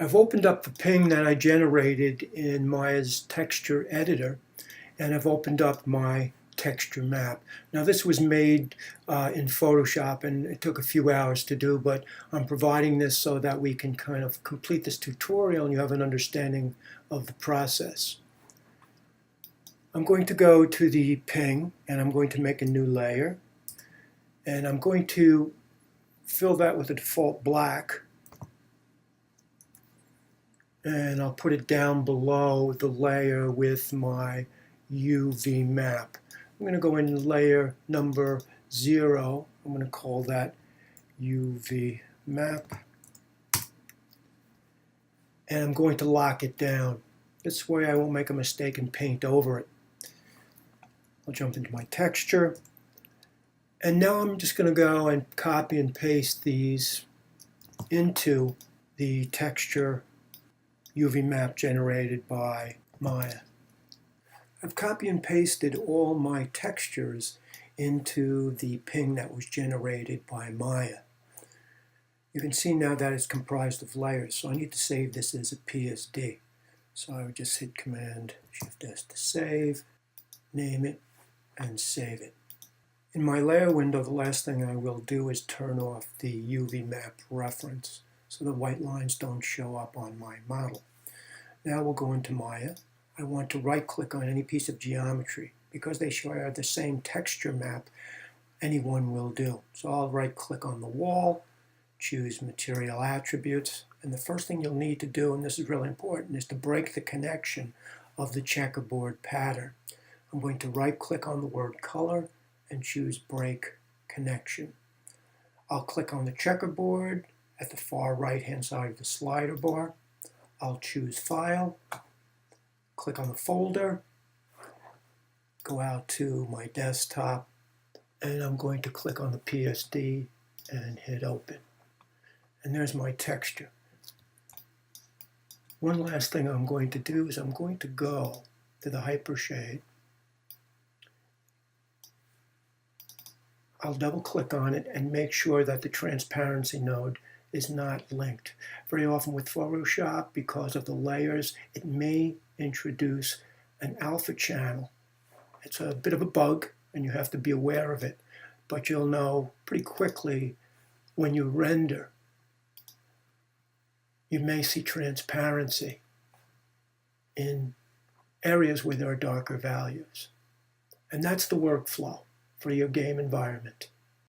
I've opened up the ping that I generated in Maya's texture editor, and I've opened up my texture map. Now this was made in Photoshop, and it took a few hours to do, but I'm providing this so that we can kind of complete this tutorial and you have an understanding of the process. I'm going to go to the ping and I'm going to make a new layer, and I'm going to fill that with a default black, and I'll put it down below the layer with my UV map. I'm going to go in layer number 0. I'm going to call that UV map, and I'm going to lock it down. This way I won't make a mistake and paint over it. I'll jump into my texture, and now I'm just going to go and copy and paste these into the texture UV map generated by Maya. I've copy and pasted all my textures into the ping that was generated by Maya. You can see now that it's comprised of layers, so I need to save this as a PSD. So I would just hit Command Shift S to save, name it, and save it. In my layer window, the last thing I will do is turn off the UV map reference so the white lines don't show up on my model. Now we'll go into Maya. I want to right-click on any piece of geometry. Because they share the same texture map, any one will do. So I'll right-click on the wall, choose Material Attributes, and the first thing you'll need to do, and this is really important, is to break the connection of the checkerboard pattern. I'm going to right-click on the word Color and choose Break Connection. I'll click on the checkerboard at the far right-hand side of the slider bar. I'll choose File, click on the folder, go out to my desktop, and I'm going to click on the PSD and hit Open. And there's my texture. One last thing I'm going to do is I'm going to go to the Hypershade. I'll double click on it and make sure that the transparency node is not linked. Very often with Photoshop, because of the layers, it may introduce an alpha channel. It's a bit of a bug and you have to be aware of it, but you'll know pretty quickly when you render. You may see transparency in areas where there are darker values. And that's the workflow for your game environment.